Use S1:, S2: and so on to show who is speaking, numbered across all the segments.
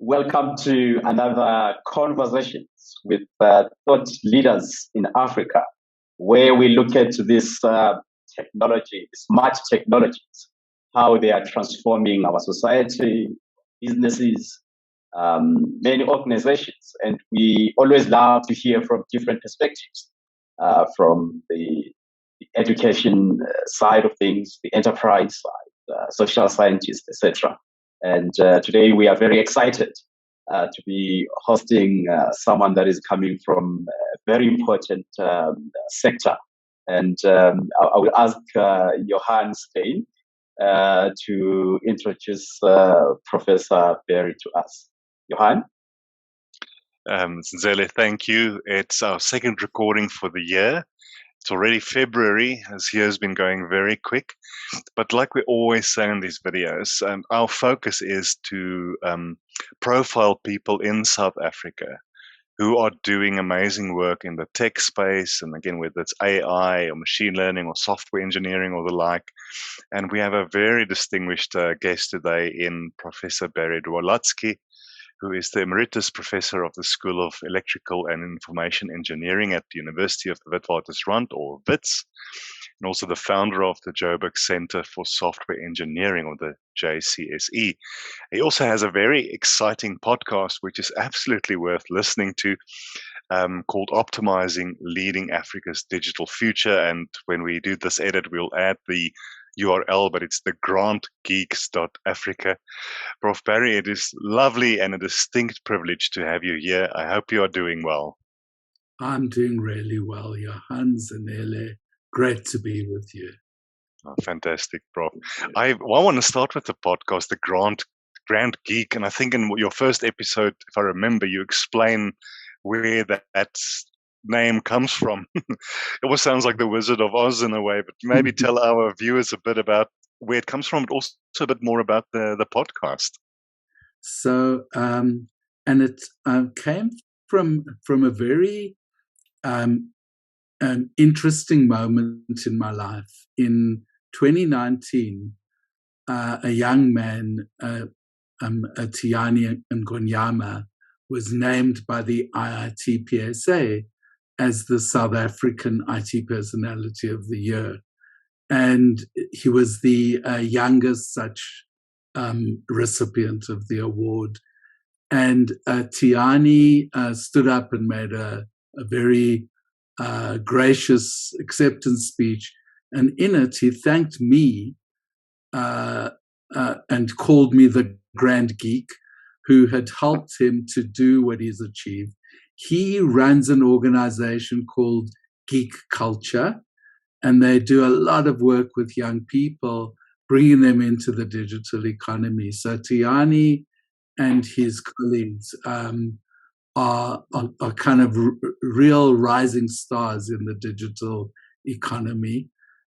S1: Welcome to another Conversations with Thought Leaders in Africa, where we look at this technology, smart technologies, how they are transforming our society, businesses, many organizations. And we always love to hear from different perspectives, from the education side of things, the enterprise side, social scientists, etc. And today we are very excited to be hosting someone that is coming from a very important sector. And I will ask Johan Steyn to introduce Professor Barry to us. Johan?
S2: Zenzele, thank you. It's our second recording for the year. It's already February. This year's been going very quick. But like we always say in these videos, our focus is to profile people in South Africa who are doing amazing work in the tech space. And again, whether it's AI or machine learning or software engineering or the like. And we have a very distinguished guest today in Professor Barry Dwolatzky, who is the Emeritus Professor of the School of Electrical and Information Engineering at the University of the Witwatersrand, or Wits, and also the founder of the Joburg Center for Software Engineering, or the JCSE. He also has a very exciting podcast, which is absolutely worth listening to, called Optimizing Leading Africa's Digital Future. And when we do this edit, we'll add the URL, but it's the grantgeeks.africa. Prof. Barry, it is lovely and a distinct privilege to have you here. I hope you are doing well.
S3: I'm doing really well, Johan, Zenzele. Great to be with you.
S2: Oh, fantastic, Prof. I want to start with the podcast, the Grant Geek, and I think in your first episode, if I remember, you explain where that name comes from. It almost sounds like the Wizard of Oz in a way, but maybe tell our viewers a bit about where it comes from, but also a bit more about the podcast.
S3: So, and it came from a very interesting moment in my life. In 2019, a young man, Tiani Ngonyama, was named by the IITPSA as the South African IT Personality of the Year. And he was the youngest such recipient of the award. And Tiani stood up and made a very gracious acceptance speech. And in it, he thanked me and called me the Grand Geek, who had helped him to do what he's achieved. He runs an organization called Geek Culture, and they do a lot of work with young people, bringing them into the digital economy. So Tiani and his colleagues are kind of real rising stars in the digital economy.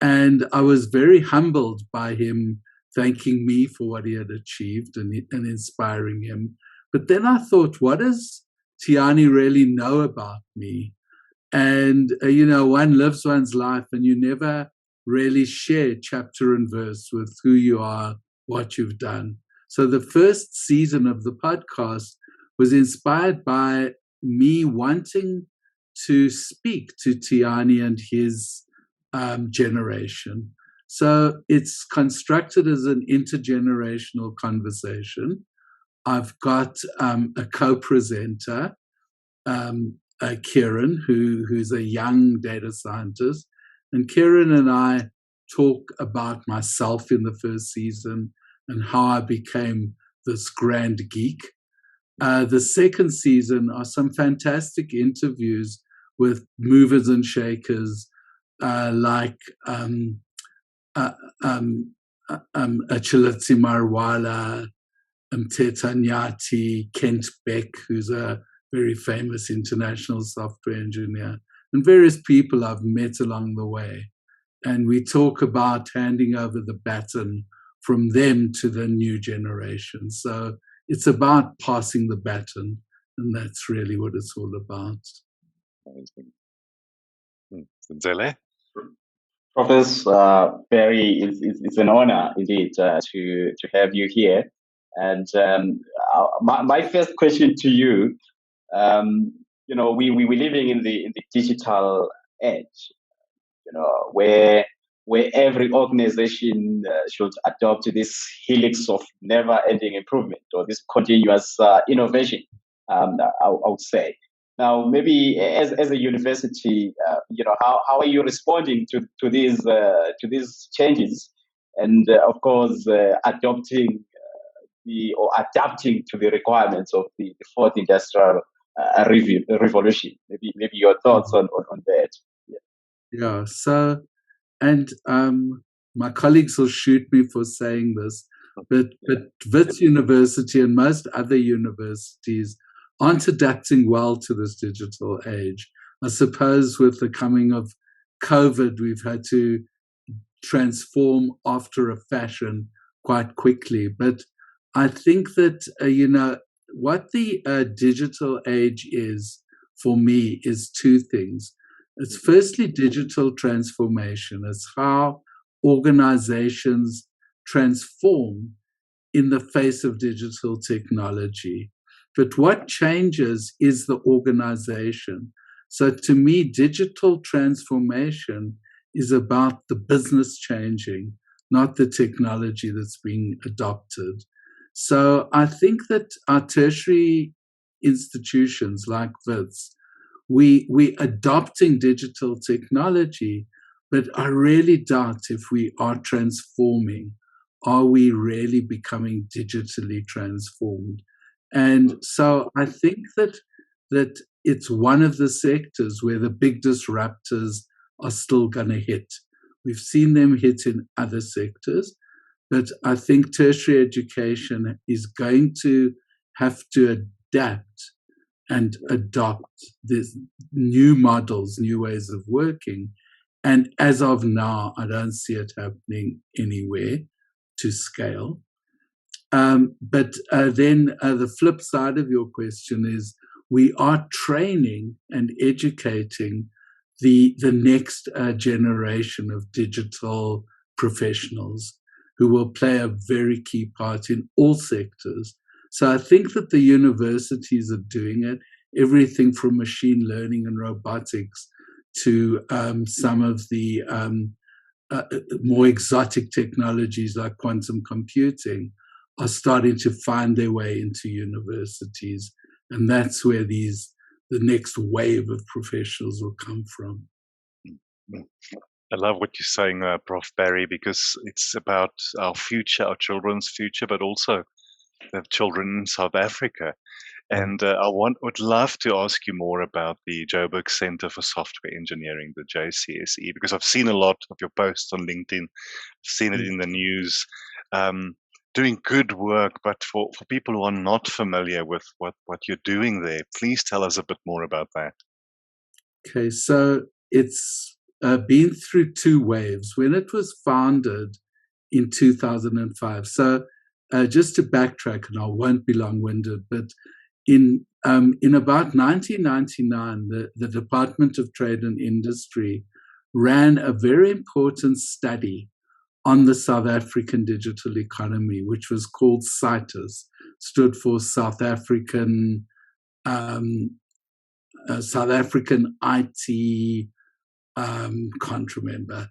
S3: And I was very humbled by him thanking me for what he had achieved and inspiring him. But then I thought, what does Tiani really know about me? And, one lives one's life and you never really share chapter and verse with who you are, what you've done. So the first season of the podcast was inspired by me wanting to speak to Tiani and his generation. So it's constructed as an intergenerational conversation. I've got a co-presenter, Kieran, who's a young data scientist. And Kieran and I talk about myself in the first season and how I became this grand geek. The second season are some fantastic interviews with movers and shakers like Achilles Marwala, Mthetha Nyati, Kent Beck, who's a very famous international software engineer, and various people I've met along the way. And we talk about handing over the baton from them to the new generation. So it's about passing the baton, and that's really what it's all about.
S2: Zenzele?
S1: Professor Barry, it's an honor indeed to have you here. And my first question to you, we're living in the digital age, where every organization should adopt this helix of never-ending improvement or this continuous innovation. I would say. Now, maybe as a university, how are you responding to these changes, and of course adapting to the requirements of the fourth industrial revolution? Maybe your thoughts on that.
S3: Yeah. So, and my colleagues will shoot me for saying this, but Wits University and most other universities aren't adapting well to this digital age. I suppose with the coming of COVID, we've had to transform after a fashion quite quickly. But I think that, what the digital age is for me is two things. It's firstly digital transformation. It's how organizations transform in the face of digital technology. But what changes is the organization. So to me, digital transformation is about the business changing, not the technology that's being adopted. So I think that our tertiary institutions like Wits, we adopting digital technology, but I really doubt if we are transforming. Are we really becoming digitally transformed? And so I think that it's one of the sectors where the big disruptors are still going to hit. We've seen them hit in other sectors, but I think tertiary education is going to have to adapt and adopt these new models, new ways of working. And as of now, I don't see it happening anywhere to scale. But then the flip side of your question is we are training and educating the next generation of digital professionals who will play a very key part in all sectors. So I think that the universities are doing it, everything from machine learning and robotics to some of the more exotic technologies like quantum computing are starting to find their way into universities. And that's where the next wave of professionals will come from.
S2: I love what you're saying, Prof. Barry, because it's about our future, our children's future, but also the children in South Africa. And I would love to ask you more about the Joburg Center for Software Engineering, the JCSE, because I've seen a lot of your posts on LinkedIn, I've seen it in the news, doing good work. But for people who are not familiar with what you're doing there, please tell us a bit more about that.
S3: Okay, so it's been through two waves. When it was founded in 2005, so just to backtrack, and I won't be long-winded, but in about 1999, the Department of Trade and Industry ran a very important study on the South African digital economy, which was called SITES, stood for South African IT, can't remember,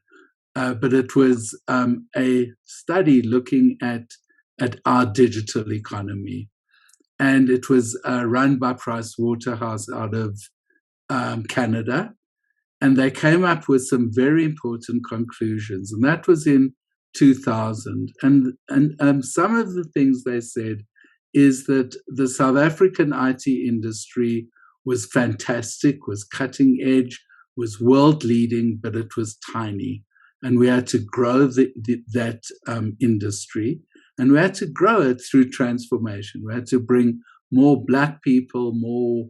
S3: but it was a study looking at our digital economy. And it was run by Pricewaterhouse out of Canada. And they came up with some very important conclusions. And that was in 2000. And some of the things they said is that the South African IT industry was fantastic, was cutting edge, was world leading, but it was tiny. And we had to grow that industry. And we had to grow it through transformation. We had to bring more Black people, more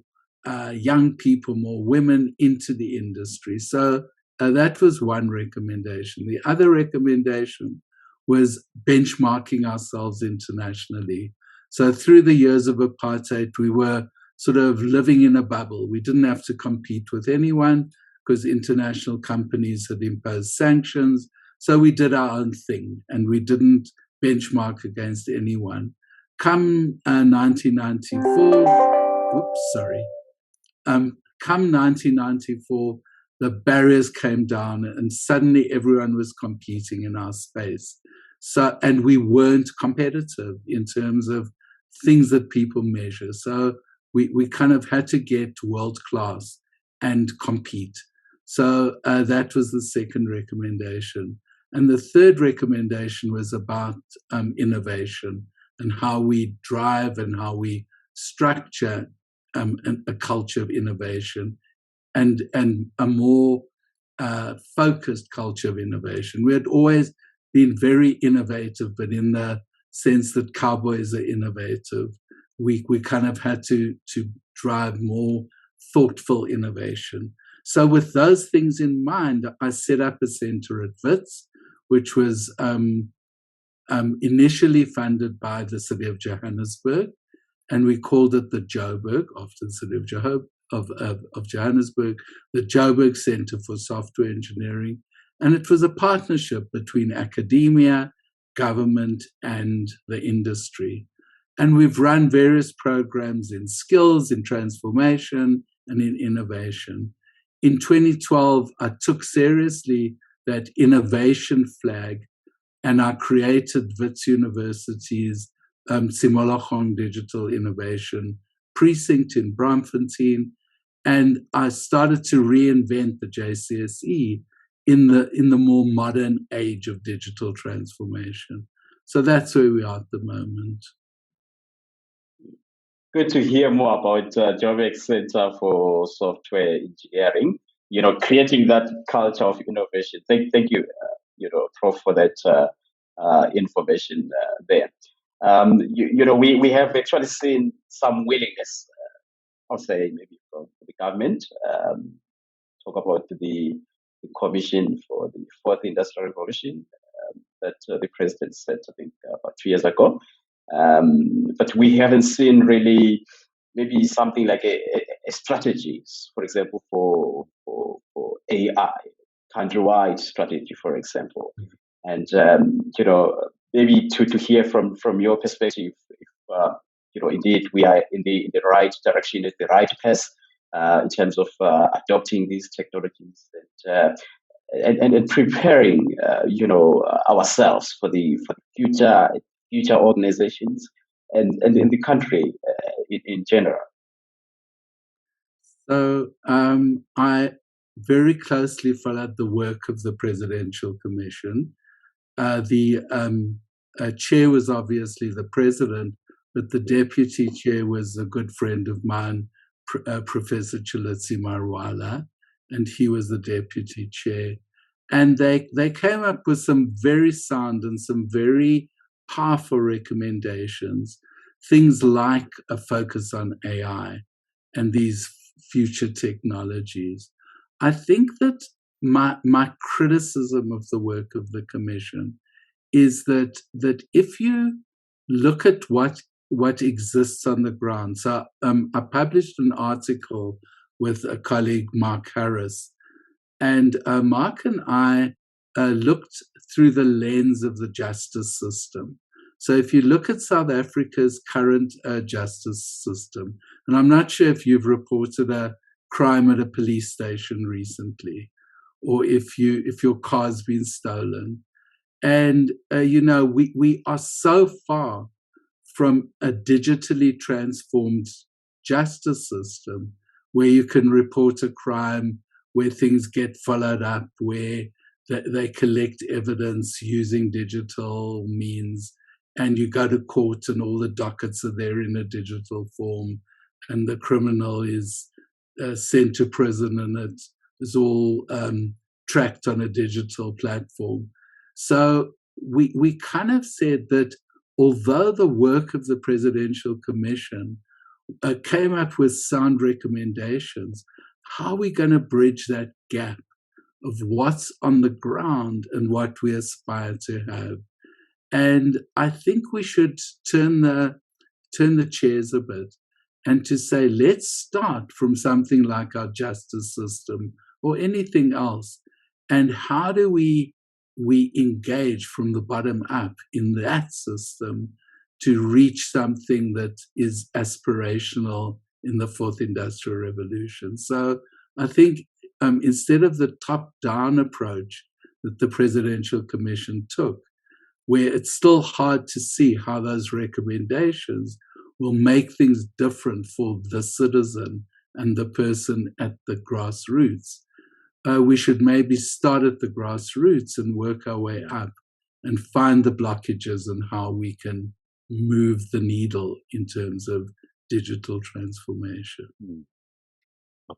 S3: young people, more women into the industry. So that was one recommendation. The other recommendation was benchmarking ourselves internationally. So through the years of apartheid, we were sort of living in a bubble. We didn't have to compete with anyone because international companies had imposed sanctions. So we did our own thing and we didn't benchmark against anyone. Come 1994, the barriers came down and suddenly everyone was competing in our space. So, and we weren't competitive in terms of things that people measure. So we kind of had to get world class and compete. So that was the second recommendation. And the third recommendation was about innovation and how we drive and how we structure a culture of innovation and a more focused culture of innovation. We had always been very innovative, but in the sense that cowboys are innovative, we kind of had to drive more thoughtful innovation. So with those things in mind, I set up a center at Wits, which was initially funded by the city of Johannesburg, and we called it the Joburg, after the city of Johannesburg, the Joburg Center for Software Engineering. And it was a partnership between academia, government, and the industry. And we've run various programs in skills, in transformation, and in innovation. In 2012, I took seriously that innovation flag, and I created Wits University's Simologong Digital Innovation Precinct in Braamfontein, and I started to reinvent the JCSE in the more modern age of digital transformation. So that's where we are at the moment.
S1: Good to hear more about Joburg Center for Software Engineering. Creating that culture of innovation. Thank you, Prof, for that information there. We have actually seen some willingness, I'll say maybe from the government, talk about the Commission for the Fourth Industrial Revolution that the president said, I think, about 2 years ago. But we haven't seen really maybe something like a strategies, for example, for AI, countrywide strategy, for example. And, maybe to hear from your perspective, if, indeed we are in the right direction, at the right path in terms of adopting these technologies and preparing, ourselves for the future organizations and in the country in general.
S3: So I very closely followed the work of the Presidential Commission. The chair was obviously the president, but the deputy chair was a good friend of mine, Professor Chilitsi Marwala, and he was the deputy chair. And they came up with some very sound and some very powerful recommendations, things like a focus on AI and these future technologies. I think that my criticism of the work of the Commission is that if you look at what exists on the ground, so I published an article with a colleague, Mark Harris, and Mark and I looked through the lens of the justice system. So if you look at South Africa's current justice system, and I'm not sure if you've reported a crime at a police station recently, or if your car's been stolen. And, we are so far from a digitally transformed justice system where you can report a crime, where things get followed up, where they collect evidence using digital means, and you go to court and all the dockets are there in a digital form, and the criminal is sent to prison and it is all tracked on a digital platform. So we kind of said that although the work of the Presidential Commission came up with sound recommendations, how are we going to bridge that gap of what's on the ground and what we aspire to have? And I think we should turn the chairs a bit and to say, let's start from something like our justice system or anything else. And how do we engage from the bottom up in that system to reach something that is aspirational in the fourth industrial revolution? So I think instead of the top-down approach that the Presidential Commission took, where it's still hard to see how those recommendations will make things different for the citizen and the person at the grassroots, we should maybe start at the grassroots and work our way up and find the blockages and how we can move the needle in terms of digital transformation.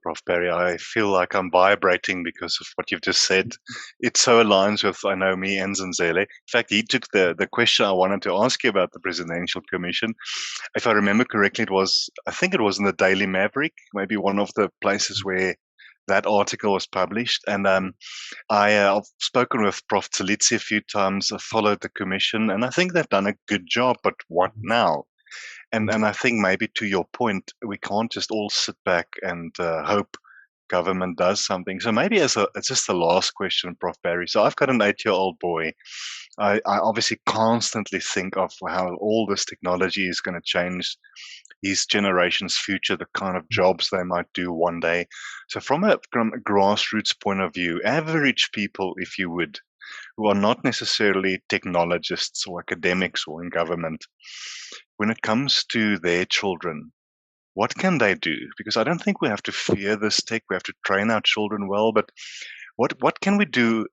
S2: Prof. Barry, I feel like I'm vibrating because of what you've just said. It so aligns with, I know, me and Zenzele. In fact, he took the question I wanted to ask you about the Presidential Commission. If I remember correctly, I think it was in the Daily Maverick, maybe one of the places where that article was published. And I've spoken with Prof. Dwolatzky a few times. I followed the commission, and I think they've done a good job, but what now? And I think maybe to your point, we can't just all sit back and hope government does something. So maybe it's just the last question, Prof. Barry. So I've got an 8-year-old boy. I obviously constantly think of how all this technology is going to change his generation's future, the kind of jobs they might do one day. So from a grassroots point of view, average people, if you would, who are not necessarily technologists or academics or in government, when it comes to their children, what can they do? Because I don't think we have to fear this tech. We have to train our children well. But what can we do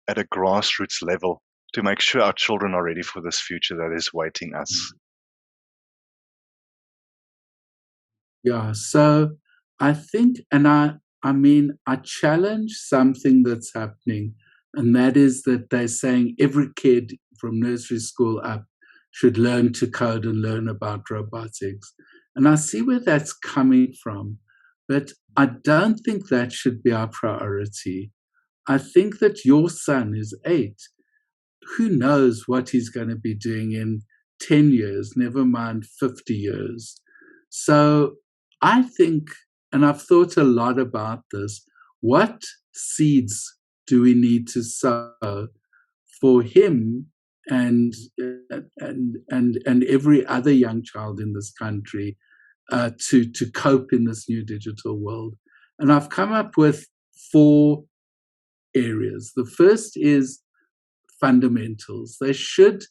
S2: at a grassroots level to make sure our children are ready for this future that is waiting us?
S3: Yeah, so I think, and I challenge something that's happening, and that is that they're saying every kid from nursery school up should learn to code and learn about robotics. And I see where that's coming from, but I don't think that should be our priority. I think that your son is 8. Who knows what he's going to be doing in 10 years, never mind 50 years. So I think, and I've thought a lot about this, what seeds do we need to sow for him and every other young child in this country to cope in this new digital world? And I've come up with 4 areas. The first is fundamentals. They should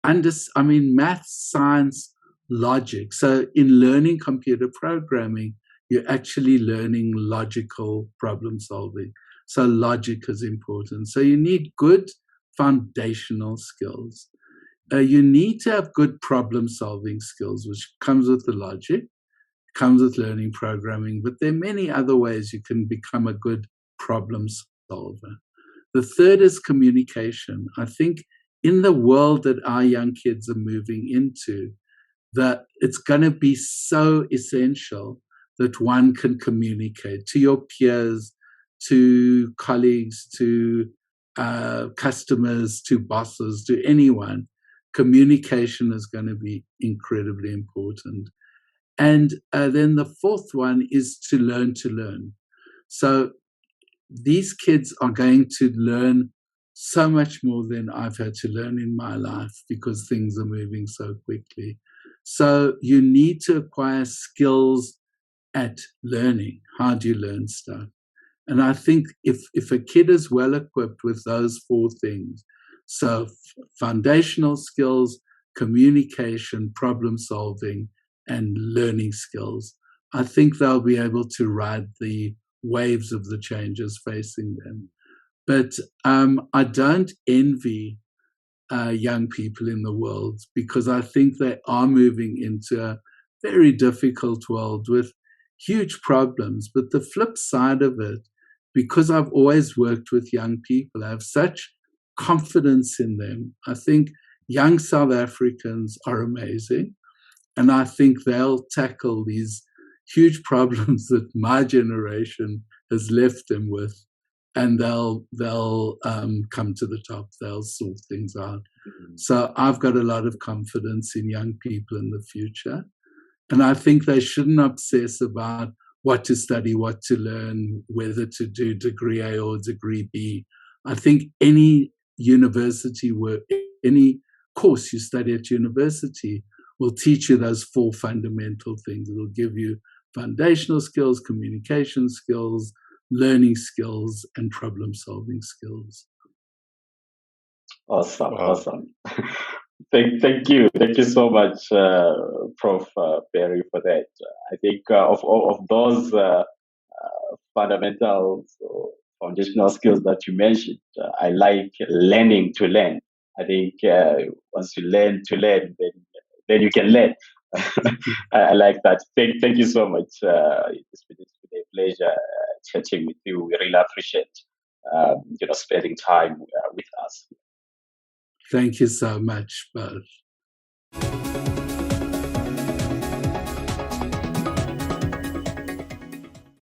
S3: math, science, logic. So in learning computer programming, you're actually learning logical problem solving. So logic is important. So you need good foundational skills. You need to have good problem solving skills, which comes with the logic, comes with learning programming, but there are many other ways you can become a good problem solver. The third is communication. I think in the world that our young kids are moving into, that it's going to be so essential that one can communicate to your peers, to colleagues, to customers, to bosses, to anyone. Communication is going to be incredibly important. And then the fourth one is to learn to learn. So these kids are going to learn so much more than I've had to learn in my life because things are moving so quickly. So you need to acquire skills at learning. How do you learn stuff? And I think if a kid is well equipped with those 4 things, so foundational skills, communication, problem solving, and learning skills, I think they'll be able to ride the waves of the changes facing them. But I don't envy young people in the world because I think they are moving into a very difficult world with huge problems. But the flip side of it, because I've always worked with young people, I have such confidence in them. I think young South Africans are amazing. And I think they'll tackle these huge problems that my generation has left them with. And they'll come to the top. They'll sort things out. So I've got a lot of confidence in young people in the future. And I think they shouldn't obsess about what to study, what to learn, whether to do degree A or degree B. I think any university work, any course you study at university will teach you those 4 fundamental things. It will give you foundational skills, communication skills, learning skills, and problem-solving skills.
S1: Awesome. Thank you so much, Prof. Barry, for that. I think of those fundamentals or foundational skills that you mentioned, I like learning to learn. I think once you learn to learn, then you can learn. I like that. Thank you so much. It's been a pleasure chatting with you. We really appreciate spending time with us.
S3: Thank you so much, both.